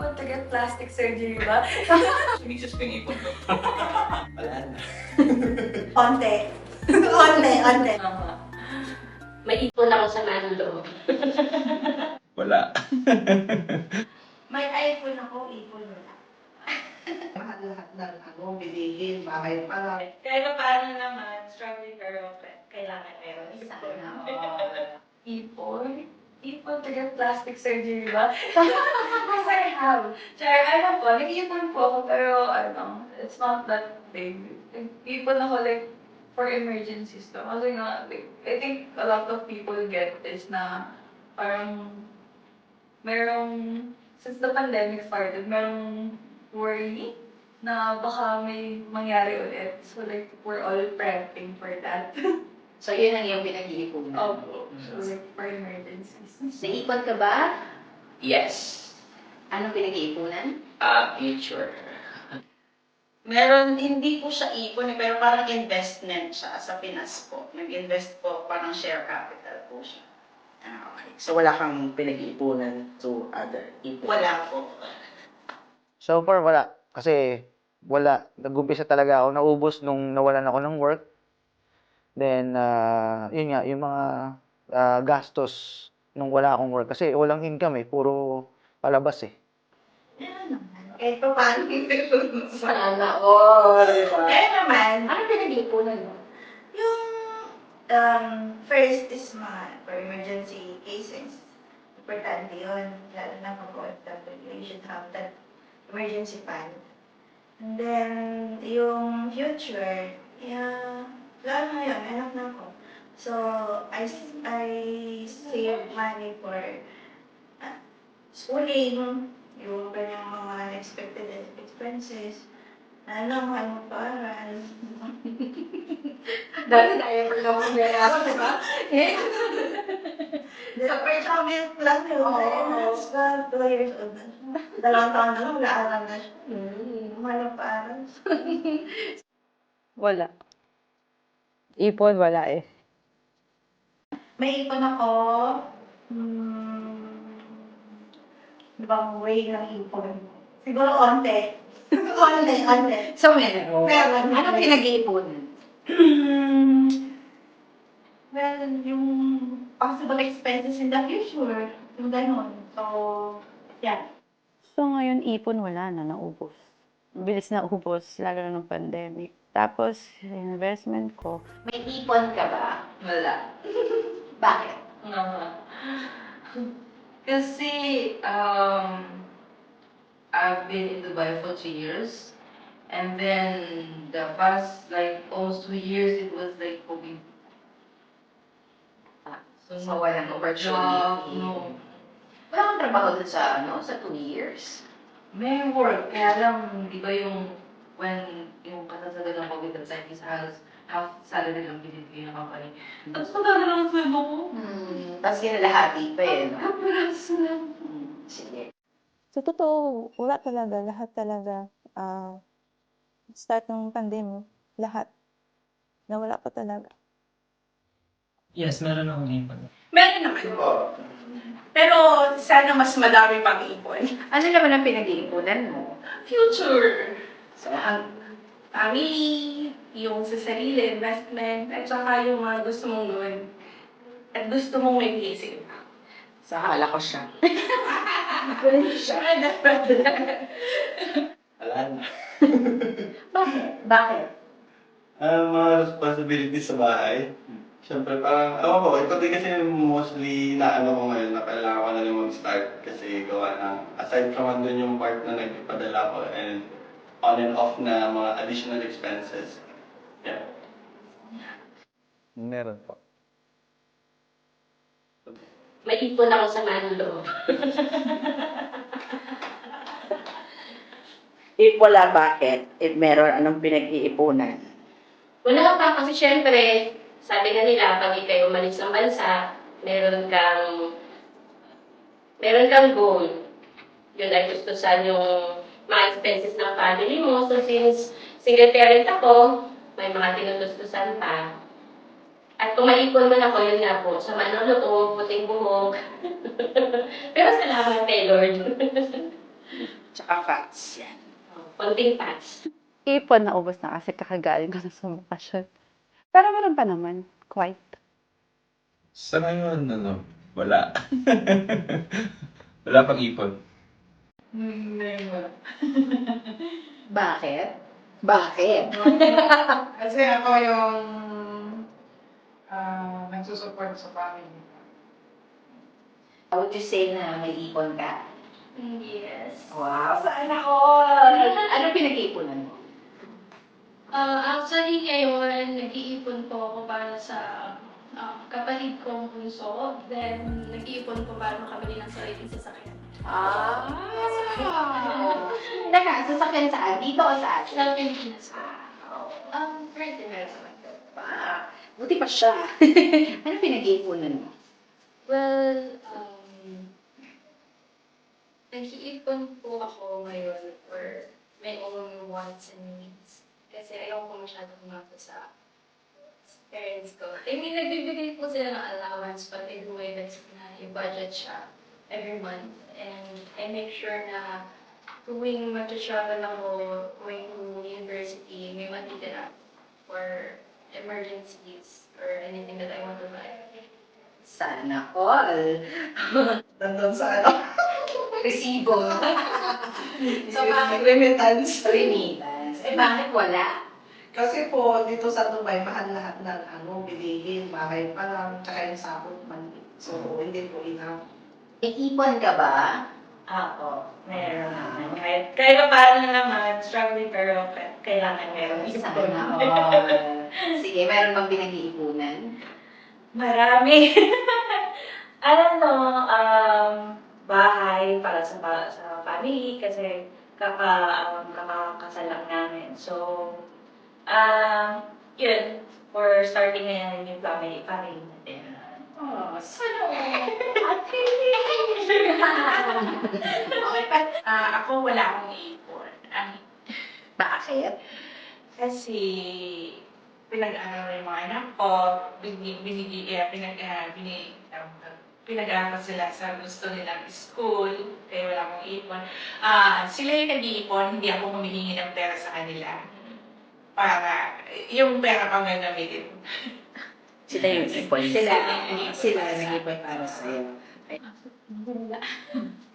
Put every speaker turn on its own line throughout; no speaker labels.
Want to get plastic surgery ba?
Sumisis ko yung ipon ko. Wala na.
Onte. Onte.
Tama.
May ipon ako sa loob.
Wala.
May iPhone ako, ipon wala.
Lahat ng bilihin, bahay pa lang.
Kaya paano naman, struggling girl, kailangan meron. Ipon? Ipon to get plastic surgery ba? Yes, I have. Char, ano po, nag-iipon po ako, pero it's not that big. Nag-iipon ako like, for emergencies to. Kasi nga, like, I think a lot of people get this na parang since the pandemic started, merong worry na baka may mangyari ulit. So like, we're all prepping for that.
So, yun ang iyong pinag-iipunan.
Opo. So like, for emergencies.
Naipon ka ba?
Yes.
Anong pinag-iipunan?
Future.
Meron, hindi po siya ipon, pero parang investment siya sa Pinas po. Nag-invest po, parang share capital po siya.
Okay. So wala kang pinag-iipunan to other ipon?
Wala po.
So far, wala. Kasi, wala. Nag-umpisa talaga ako. Naubos nung nawalan ako ng work. Then, yun nga, yung mga gastos nung wala akong work. Kasi walang income eh. Puro palabas eh.
Kahit pa paano.
Sana all.
Kaya naman,
Anong pinag-iipunan mo?
yung first is for emergency cases. Importante yun. Lalo na pag OFW, you should have that emergency fund. And then, yung future, lalo na yun, anak na ako. So, I save money for schooling, yung kanyang mga unexpected expenses. Mahal mo pa-aral.
Dati na-ever na mo meron, di ba?
Sa first comment lang yun. Ayun, 2 years old na siya. 2 taon na lang, nag-aaral na siya. Mahal mo pa-aral.
Wala. Ipon, wala eh.
May ipon ako. Ibang way ng ipon. Siguro onte. Onte.
So, meron.
Meron.
Anong pinag-iipunan?
Well, yung possible expenses in the future. Yung ganun. So, yeah.
So ngayon, ipon wala na, naubos. Bilis na ubos, lalo na ng pandemic. Tapos, investment ko,
May ipon ka ba?
Wala.
Bakit?
Kasi, I've been in Dubai for 2 years. And then, the past, like, almost 2 years, it was like COVID.
So, walang
job,
opportunity.
no.
Wala kang trabaho dun sa 2 years?
May work, kaya lang, di ba when yung kasagsagan ng COVID at sa half salary lang binibigay ng company. Tapos magkano lang ang sweldo ko?
Tapos ginalahati pa eh, no?
Kaparas lang.
Sige.
sa totoo, wala talaga, lahat talaga. Start ng pandemic, lahat. Nawala pa talaga.
Yes, meron akong ipon.
Meron naman po. Pero sana mas madami pang ipon.
Ano naman ang pinag-iipunan mo?
Future. So, ang family, yung sa sarili, investment, at saka yung mga gusto mong gawin. At gusto mong may isip.
Sa hala ko siya.
Wala na.
Bakit?
Mga responsibilities sa bahay. Siyempre parang, ewan ko, ito din kasi mostly na ano ko ngayon na kailangan ko na rin mag-start kasi gawa ng, aside from andun yung part na nagpadala ko and on and off na mga additional expenses. Yeah.
Meron po.
May ipon ako sa loob.
If wala, bakit? If meron, anong pinag-iipunan?
Wala pa kasi syempre, sabi nga nila, pag ikaw umalis ng bansa, meron kang goal. Yun ay gustusan yung mga expenses ng family mo. So since single parent ako, may mga tinutustusan pa. At kung maipon man ako, yun nga po, sa manolo ko, puting buhok. Pero salamat kay Lord.
Tsaka fats. Yan.
Konting fats.
Ipon na ubos na kasi kakagaling ko na sa bakasyon. Pero meron pa naman. Quite.
Sa ngayon, wala. Wala pang ipon.
Bakit? Bakit?
Kasi ako yung nagsusupport sa family.
Would you say na may ipon ka?
Yes.
Wow, sana all! Ano pinag-iipunan mo?
Actually, ngayon, nag-iipon po ako para sa kapatid kong bunso. Then, nag-iipon po para makabili ng sariling sasakyan.
Teka, sasakyan saan? Dito o saan?
Sa Pilipinas po.
Ferdinand. Buti pa siya. Ano pinag-iipunan mo?
Well, nag-iipon po ako ngayon for my own wants and needs. Kasi ayaw ko masyadong umasa sa parents ko. I mean, nagbibigay po sila ng allowance, but I do my best na i-budget siya every month. And I make sure na tuwing mag-travel ako, going to university, may matitira for emergencies or anything that I want to buy.
Sana all.
Nandun sa ano?
Resibo.
So, remittance.
Remittance. Bakit wala?
Kasi po, dito sa Dubai, mahal lahat ng bilihin, bahay pa lang, tsaka yung sahod man. So, hindi po enough.
May ipon ka ba?
Ako, meron naman. Kahit paano naman, struggling pero kailangan meron.
Sana all. Sige, meron bang pinag-iipunan?
Marami. Bahay para sa family kasi kakasal lang namin. So, yun, for starting ngayon yung family natin.
Oh, sana all. Okay, ako wala akong ipon. Bakit?
Kasi pinag-aaral yung mga anak ko, pinag-aaral sila sa gusto nilang school, kaya wala akong ipon. Sila yung nag-iipon, hindi ako humihingi ng pera sa kanila. Para yung pera pang gagamitin.
Sila yung ipon. Sila nag-ipon para sa'yo.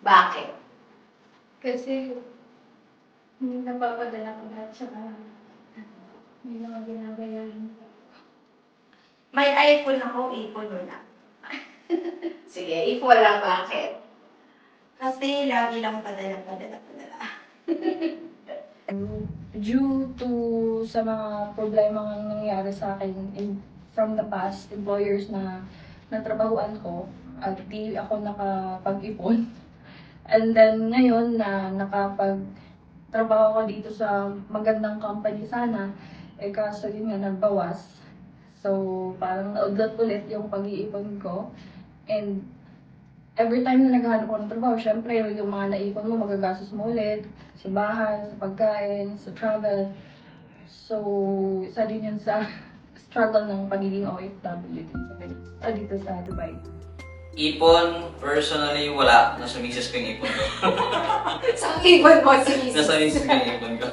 Bakit?
Kasi napapadala ko lahat sa may mga ginabayaran ko.
May iPhone ako, ipon wala.
Sige, if wala, bakit?
Kasi lagi lang padala.
Due to sa mga problema nga nangyayari sa akin from the past, employers na natrabahuan ko, at di ako nakapag-ipon. And then ngayon na nakapag-trabaho ko dito sa magandang company sana, kaso yun nga nagbawas. So parang naudlot ulit yung pag-iipon ko. And every time na naghahanap ako ng trabaho, syempre yung mga naipon mo, magagastos mo ulit sa bahay, sa pagkain, sa travel. So, isa din yun sa struggle ng pagiging OFW dito sa Dubai.
Ipon, personally, wala. Nasa misis ko yung ipon ko.
Sa ipon mo, sige.
Nasa misis ko yung ipon ko.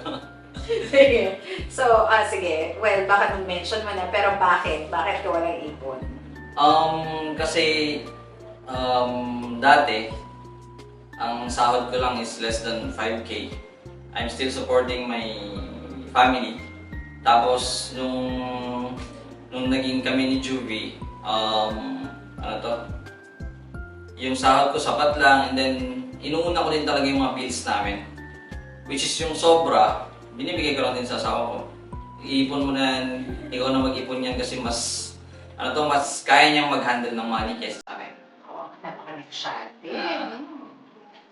Sige. So, sige. Well, baka nung-mention mo na, pero bakit? Bakit ka walang ipon?
Kasi, dati, ang sahod ko lang is less than 5K. I'm still supporting my family. Tapos, nung naging kami ni Juvie, yung sahod ko sapat lang, and then inuuna ko din talaga yung mga bills namin. Which is yung sobra, binibigay ko lang din sa asawa ko. Iipon mo na yan, ikaw na mag-ipon yan kasi mas kaya niyang mag-handle ng money kaysa sa akin.
Napaka-negosyante.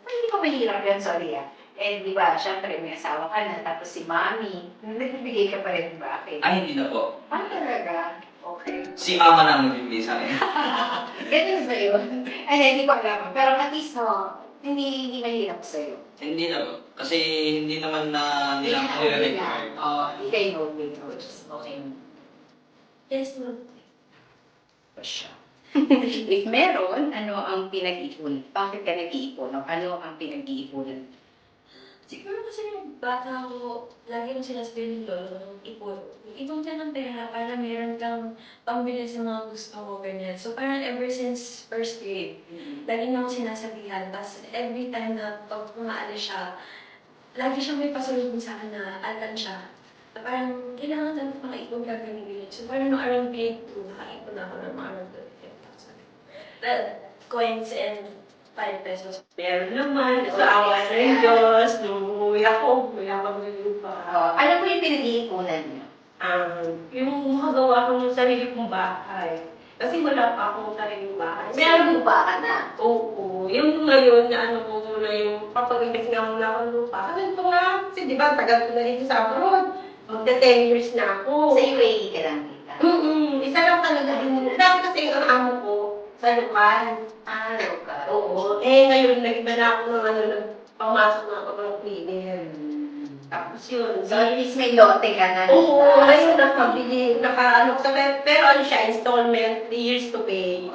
Hindi ko mahirap yan, sorry di ba, syempre may asawa ka na, tapos si mami, nagbibigay ka pa rin ba?
Ay, hindi na po.
Talaga? Okay.
Si mama na ang nagbibigay sa akin.
Ganun ba yun? Hindi ko alam. Pero at least, hindi mahirap sa'yo.
Hindi na po. Kasi hindi naman na nila ako nire-require.
Hindi kayo no-windows. Okay.
Yes, no.
Pa siya. If meron, ano ang pinag-iipon? Bakit ka nag-iipon? O ano ang pinag-iiponan?
bata ako, lagi nung sinasabi ng lolo, ipon. Ipon ka ng pera para meron kang pambili sa mga gusto mo, ganyan. So parang ever since first grade, lagi na ako sinasabihan. Tapos every time na pag umaalis siya, lagi siyang may pasalubong sa akin na alkansya. Na parang kailangan natin makaipon ka ganyan. So parang nung around grade 2, nakaipon ako ng mga around 25,000. Coins and 5 pesos.
Meron naman, sa awa ng Diyos, nung umuwi ako ng lupa.
Ano po yung pinag-iipunan niyo?
Yung magawa ko ng sarili kong bahay. Kasi wala pa akong sariling bahay.
Meron lupa ka na?
Oo. Yung ngayon, na ano ko muna yung papag-invest nga muna akong lupa. Kasi ito nga, kasi di ba, tagal ko na dito sa abroad. Magda 10 years na ako.
Sa UAE ka lang kita?
Isa lang talaga din. Dami kasi ang amo ko sa lokal.
Lokal.
Oo. Ngayon, nag-iba na ako ng pangmasok na ako ng cleaner. Tapos yun.
So, at least may lote ka na.
Oo, ngayon nakabili, pero ano siya, installment, 3 years to pay.